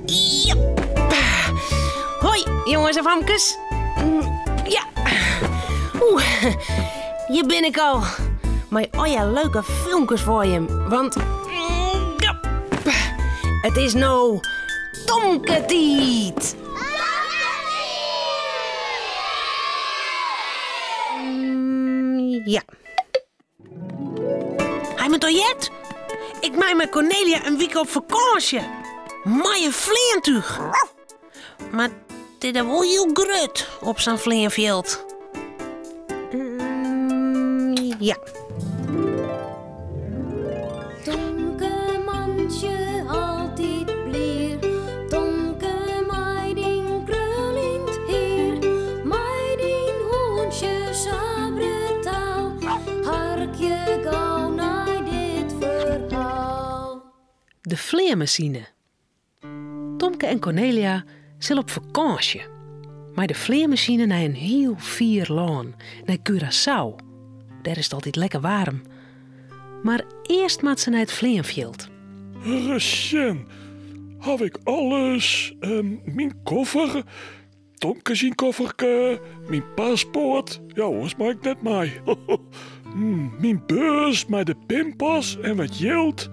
Ja. Hoi, jongens en famkes. Ja. Hier ben ik al. Maar leuke filmpjes voor je. Want... ja. Het is nou... Tomketiet. Ja. Hij me toch jet? Ik maak met Cornelia een week op vakantie. Maaie vleentuig. Maar dit is wel heel grut op zo'n vleenveld. Ja. Tomke mandje altijd bleer. Tomke meiding krullind heer. Meiding hoentje sabretaal. Harkje gauw naar dit verhaal. De vleermachine. Tomke en Cornelia zullen op vakantie. Maar de vleermachine naar een heel vier laan, naar Curaçao. Daar is het altijd lekker warm. Maar eerst moet ze naar het vleenveld. Recien, heb ik alles? Mijn koffer, Tomke zijn kofferke, mijn paspoort. Ja, was maak ik net mee. Mijn beurs met de pinpas en wat geld.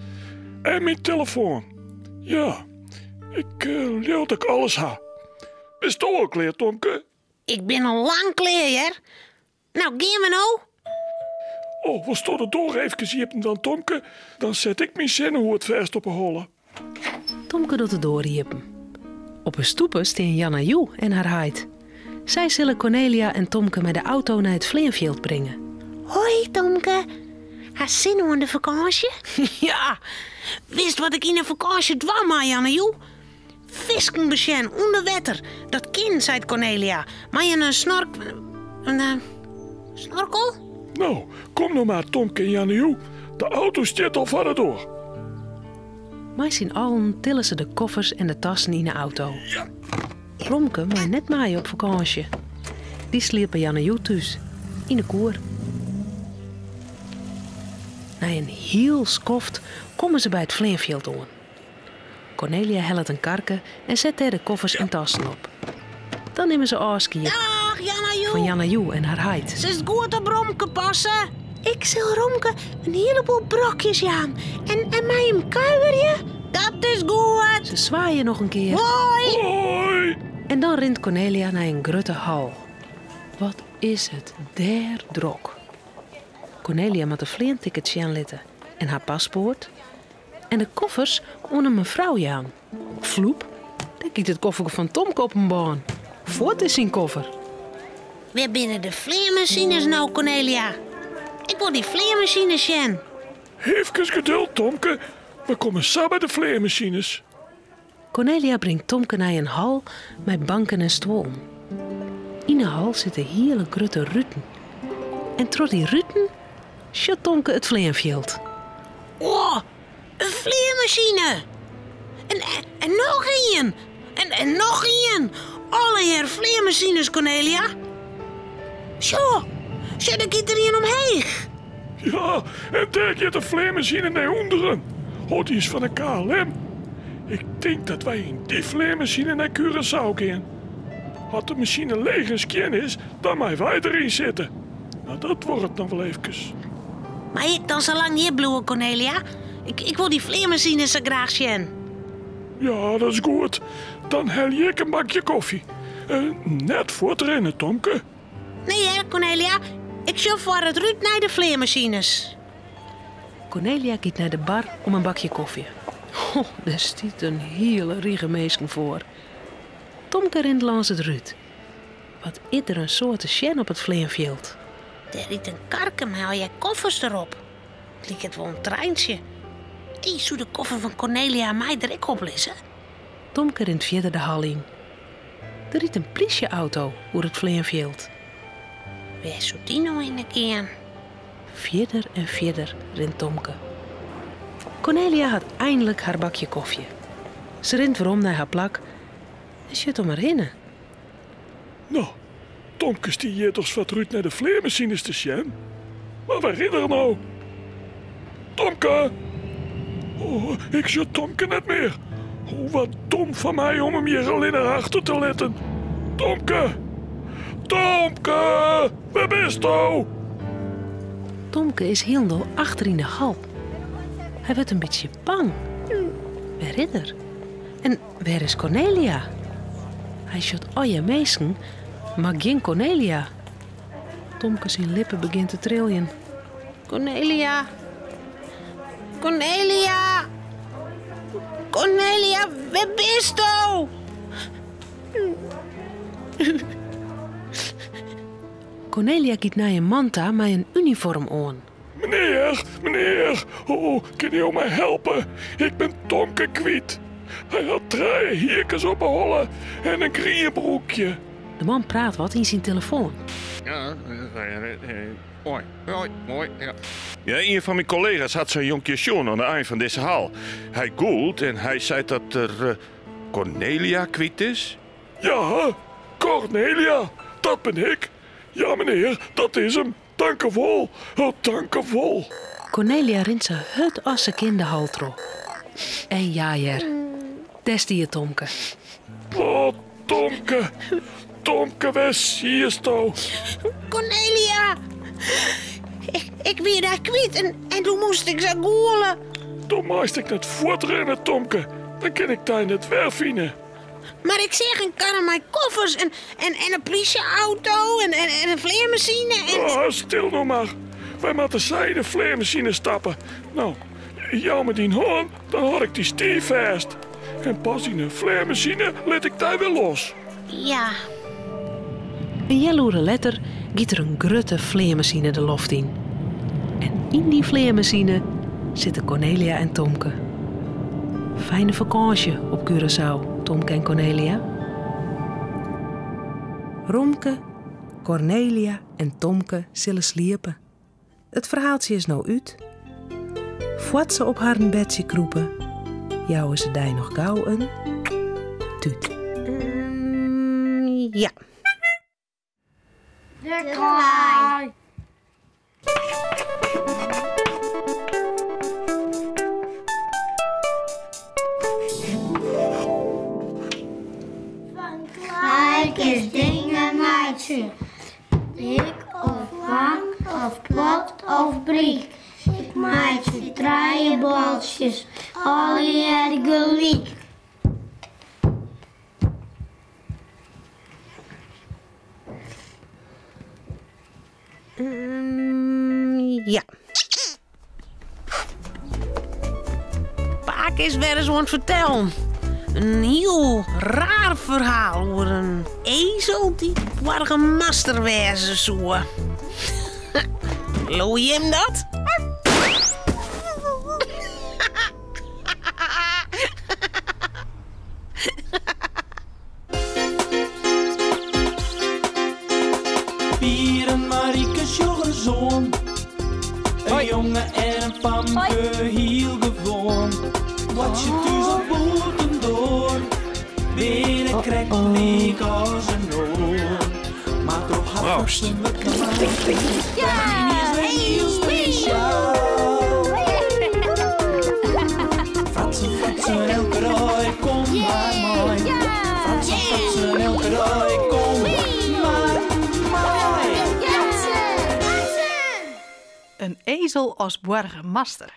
En mijn telefoon. Ja, ik leer dat ik alles ha. Is het ook klaar, Tomke? Ik ben al lang klaar. Nou, gaan we nou? Oh, we stonden er door even ziepen dan, Tomke. Dan zet ik mijn zinnen hoe het verst op een holle. Tomke doet het doorriepen. Op een stoepen staan Janna Joe en haar heid. Zij zullen Cornelia en Tomke met de auto naar het vleenveld brengen. Hoi, Tomke. Heb je zin om de vakantie? Ja. Wist wat ik in de vakantie dwam, maar Janne Joe? Visken besjen onder water. Dat kind, zei Cornelia. Maar je een snorkel? Nou, kom nou maar, Tomke en Janne. De auto staat al verder door. Maar z'n allen tillen ze de koffers en de tassen in de auto. Ja. Romke maar net maaien op vakantie. Die sliep bij Janne Joe thuis, in de koer. Na een heel skoft komen ze bij het vleenveld aan. Cornelia helpt een karke en zet daar de koffers en tassen op. Dan nemen ze afscheid Dag, Janna Joe. van Janna Joe en haar heid. Ze is goed op Romke passen. Ik zal Romke een heleboel brokjes aan. En mij een kuiwerje. Dat is goed. Ze zwaaien nog een keer. Hoi. Hoi. En dan rent Cornelia naar een grote hal. Wat is het daar drok. Cornelia moet een vleenticketje aanletten en haar paspoort. En de koffers onder mevrouw aan. Vloep, daar kijkt het koffer van Tomke op een baan. Voort is zijn koffer. Weer binnen de vleermachines nou, Cornelia. Ik wil die vleermachines zien. Even geduld, Tomke. We komen samen bij de vleermachines. Cornelia brengt Tomke naar een hal met banken en stoelen. In de hal zitten hele grote ruten. En trot die ruten sjut Tomke het vleenveld. Oh, een vleermachine. En nog een. En nog een. Alle hier vleermachines, Cornelia. Zo, zet ik iedereen omheen. Ja, en daar gaat de vleermachine naar onderen. Oh, die is van de KLM. Ik denk dat wij in die vleermachine naar Curaçao gaan. Als de machine leeg en skin is, dan mag wij erin zitten. Nou, dat wordt het nog wel eventjes. Maar ik dan zo lang hier bloeien, Cornelia. Ik wil die vleermachines zo graag zien. Ja, dat is goed. Dan hel ik een bakje koffie. Net voor het rennen, Tomke. Nee hè, Cornelia. Ik sjuf voor het Ruud naar de vleermachines. Cornelia kijkt naar de bar om een bakje koffie. Oh, daar stiet een hele riege meesken voor. Tomke rent langs het Ruud. Wat is er een soort sjen op het vleenveld? Er riet een karken met al je koffers erop. Het liep het wel een treintje. Die zou de koffer van Cornelia en mij direct oplissen. Tomke rent verder de hal in. Er riet een politieauto door het vleenveld. Waar zou die nou in de keer? Verder en verder rent Tomke. Cornelia had eindelijk haar bakje koffie. Ze rent weer om naar haar plak en sjut om haar hinnen. Nou, Tomke stiert toch wat Ruud naar de vleermachines te zien. Maar waar is er nou? Tomke! Oh, ik zie Tomke net meer. Oh, wat dom van mij om hem hier al in naar achter te letten. Tomke! Tomke! Waar bist u? Tomke is helemaal achter in de hal. Hij wordt een beetje bang. Waar is er? En waar is Cornelia? Hij shot alle mensen, maar geen Cornelia. Tomke zijn lippen begint te trillen. Cornelia. Cornelia. Cornelia, waar bist u? Cornelia gaat naar een manta met een uniform aan. Meneer. Oh, kan u mij helpen? Ik ben Tomke kwijt. Hij had 3 hierkens op een holle en een grierbroekje. De man praat wat in zijn telefoon. Ja, mooi. Ja, een van mijn collega's had zo'n jonkje Sjoen aan de eind van deze hal. Hij googelt en hij zei dat er Cornelia kwijt is. Ja, Cornelia, dat ben ik. Ja, meneer, dat is hem. Dankjewel. Oh, dankjewel. Cornelia rint ze het als ze kinderhal terug. En jaaier. Test je Tomke. Oh, Tomke. Tomke, waar zie je zo? Cornelia. Ik ben daar kwijt en toen moest ik ze goelen. Toen moest ik net voortrennen, Tomke. Dan kan ik daar net wegvinden. Maar ik zeg een kar met koffers en een politieauto en een vleermachine en... Oh, stil nog maar. Wij moeten zij de vleermachine stappen. Nou, jou met die hoorn, dan had ik die stier vast. En pas in een vleermachine let ik daar weer los. Ja. Een jaloere letter giet er een grote vleermachine de loft in. En in die vleermachine zitten Cornelia en Tomke. Fijne vakantie op Curaçao, Tomke en Cornelia. Romke, Cornelia en Tomke zullen sliepen. Het verhaaltje is nou uit. Voordat ze op haar bedje kroepen, jouwen ze die nog gauw een tuut. Ja. De kraai. Van kleintjes dingen meidje. Dik of lang of plat of briek. Ik meidje 3 baltjes, alle gelijk. Ja. Paak is weer eens aan het vertellen. Een heel raar verhaal over een ezel die burgemeester wezen zou. Looi je hem dat? Pier en Mariekes jongezoon. Een jongen en een famke heel gewoon. Wat je thuis op boten door. Binnen krijgt leek als een oor. Maar toch had ze me klaar. Ja, heel speciaal. Fratsen, elke rij, kom maar mooi. Fratsen, elke rij, kom maar mooi. Een ezel als burgemeester.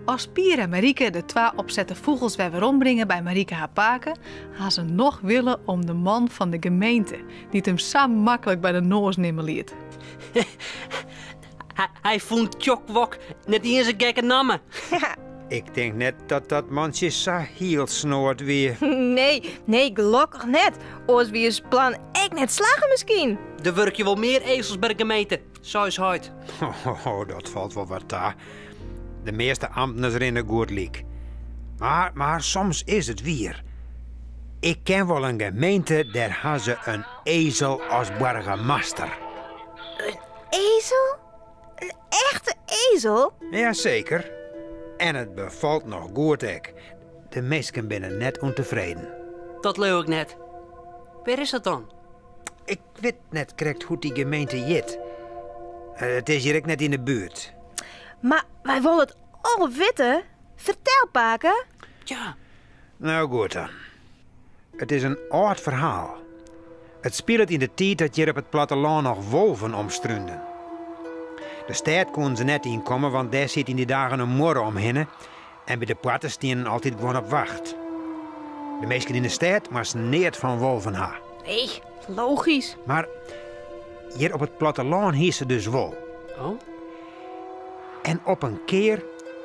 Als Pier en Marieke de 2 opzette vogels weer rondbrengen bij Marieke haar paken, gaan ze nog willen om de man van de gemeente, die het hem zo makkelijk bij de noos nemen liet. Hij vond Tjokwok net eens een gekke namen. Ik denk net dat dat mansje zo heel snoort weer. Nee, gelukkig net. Ons wie is plan echt net slagen misschien. Er werk je wel meer ezels bij de gemeente. Zo is het. Oh, dat valt wel wat daar. De meeste ambtenaren rennen goed liek. Maar soms is het weer. Ik ken wel een gemeente, daar hebben ze een ezel als burgemeester. Een ezel? Een echte ezel? Jazeker. En het bevalt nog goed ek. De meesten binnen net ontevreden. Dat leuk ik net. Waar is dat dan? Ik weet net correct hoe die gemeente jit. Het is hier ook net in de buurt. Maar wij willen het al weten. Vertel, Paken. Ja. Nou goed dan. Het is een oud verhaal. Het speelt in de tijd dat hier op het platteland nog wolven omstrunden. De stad kon ze net inkomen, want daar zit in die dagen een morren omheen. En bij de pratten stien altijd gewoon op wacht. De meesten in de stad moesten neert van wolven ha. Nee, logisch. Maar hier op het platteland hieß ze dus wol. Oh? En op een keer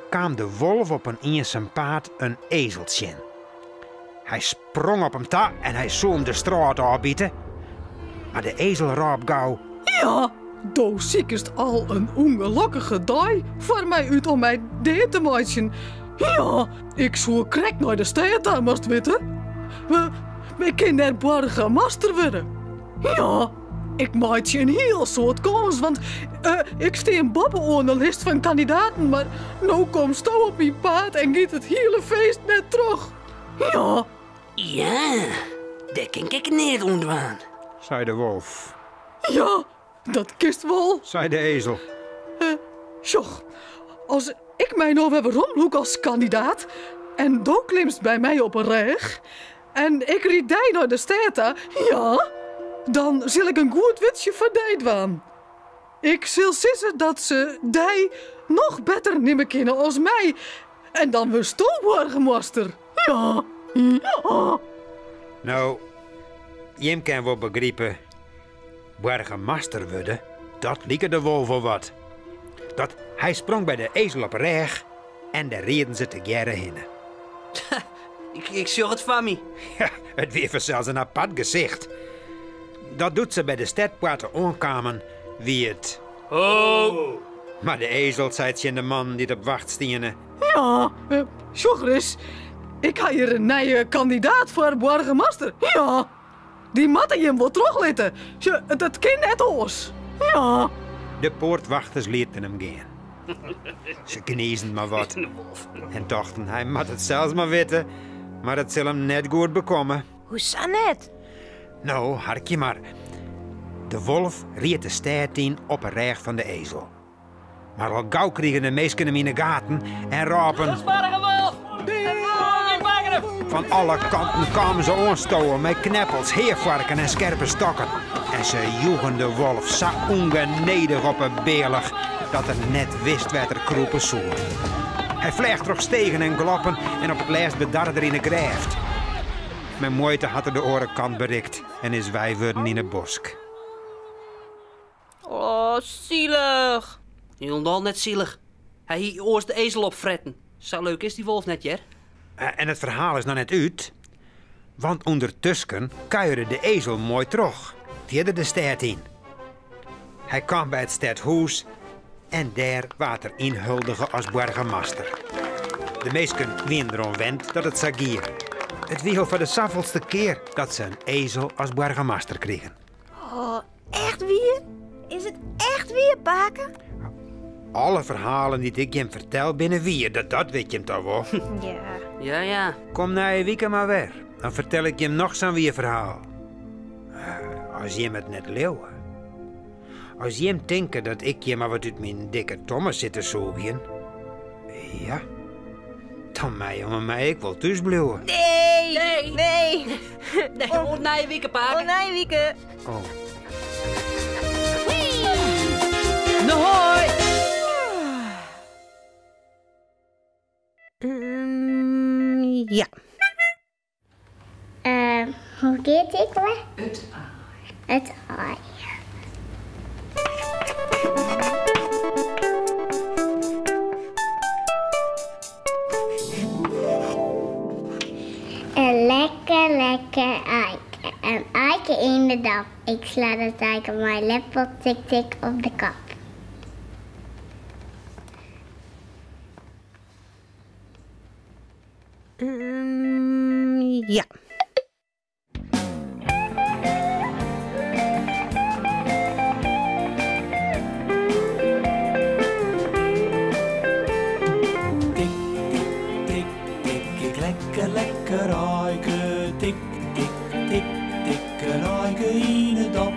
kwam de wolf op een eenzaam paard een ezeltje in. Hij sprong op hem ta en hij zou hem de straat afbieten. Maar de ezel raap gauw. Ja, do ziekest al een ongelukkige dag voor mij uit om mij deed te maken. Ja, ik zou krek naar de stad aan moest weten. We kunnen er burgemeester worden. Ja, ik maak je een heel soort kans, want ik steen boven op de lijst van kandidaten, maar nou komt je op mijn paard en gaat het hele feest net terug. Ja. Ja, dat kan ik niet ontwaan. Zei de wolf. Ja, dat kist wel. Zei de ezel. Sjoch, als ik mij nou weer rondloop als kandidaat en dan klimst bij mij op een reg en ik rijd die naar de stad, ja, dan zal ik een goed witsje voor die doen. Ik zal zeggen dat ze die nog beter nemen kunnen als mij en dan we stoelburgemeester. Ja, ja. Nou, je kan wel begrijpen, burgemeester worden, dat lieke de wolf wel wat. Dat hij sprong bij de ezel op reg en daar reden ze te gerre heen. Ik zorg het van me. Ja, het weer zelfs een apart gezicht. Dat doet ze bij de stadpraten aankamen wie het. Oh! Maar de ezel zei het je de man die op wacht stiene. Ja, Sjogris, ik ga hier een nieuwe kandidaat voor burgemeester. Ja, die matten je hem wel teruglitten. Dat kind net ons. Ja. De poortwachters lieten hem gaan. Ze kniezen maar wat. En dachten, hij moet het zelfs maar weten. Maar het zal hem net goed bekomen. Hoe zo net? Nou, harkje maar. De wolf riet de stad in op een reg van de ezel. Maar al gauw kregen de meesten hem in de gaten en rapen. Van alle kanten kwamen ze aanstoten met kneppels, heervarken en scherpe stokken. En ze joegen de wolf zo ongenedig op een beelig dat er net wist wat er kroepen zou. Hij vleegt terug stegen en gloppen en op het laatst bedarde er in de grijft. Mijn moeite had er de orenkant bereikt en is wij worden in het bosk. Oh, zielig. Helemaal net zielig. Hij hier eerst de ezel opfretten. Zo leuk is die wolf net, Jer. En het verhaal is nog net uit. Want ondertussen kuierde de ezel mooi terug. Verder de stad in. Hij kwam bij het stadhuis en daar werd er inhuldigen als burgemeester. De meesten wien erom wend dat het zagier. Het wiegel voor de zoveelste keer dat ze een ezel als burgemeester kregen. Oh, echt weer? Is het echt weer, Baken? Alle verhalen die ik je hem vertel binnen wie, dat weet je hem toch wel. Ja. Ja. Kom na je week maar weer. Dan vertel ik je hem nog zo'n weer verhaal. Als je hem het net leeuwen. Als je hem denkt dat ik je maar wat uit mijn dikke Thomas zit te zoeken. Ja. Dan mij ik wel thuis blijven. Nee. Nee, hoort na je wieken, Paak. Oh, nee, Wieke. Oh. Hoi. Ja. Hoe gaat ik weer? Het aai. Een lekker eike. Een eike in de dap. Ik sla dat eike mijn lepel tik op de kap. Ja. Lekker aike, tik, tik, tik, tik, een aike in de dop.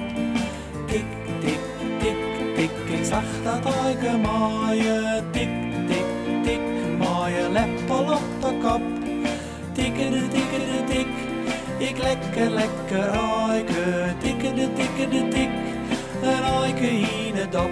Tik, tik, tik, tik, ik zag dat aike maaien. Tik, tik, tik, maaien leppel op de kop. tikkerde, tikkerde, tik. Ik lekker, lekker aike, tikkerde, tikkerde, tik. Een aike in het dop.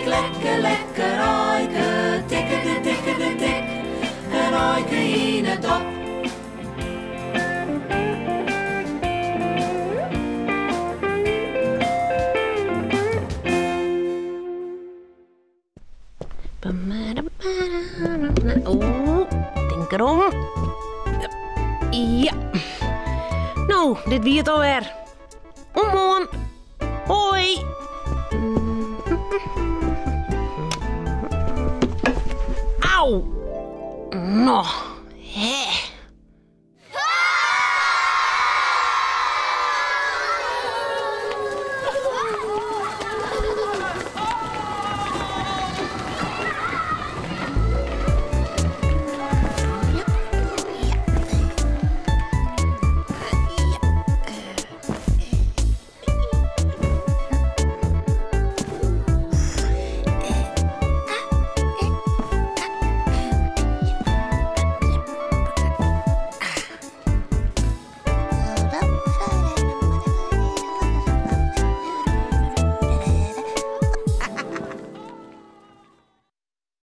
Lekker, lekker aike, tikkerde, tikkerde, tik. Een aike in het dop. Oh, denk erom. Ja. Nou, dit wie het alweer. Omhoorn. Hoi. Auw! Nog.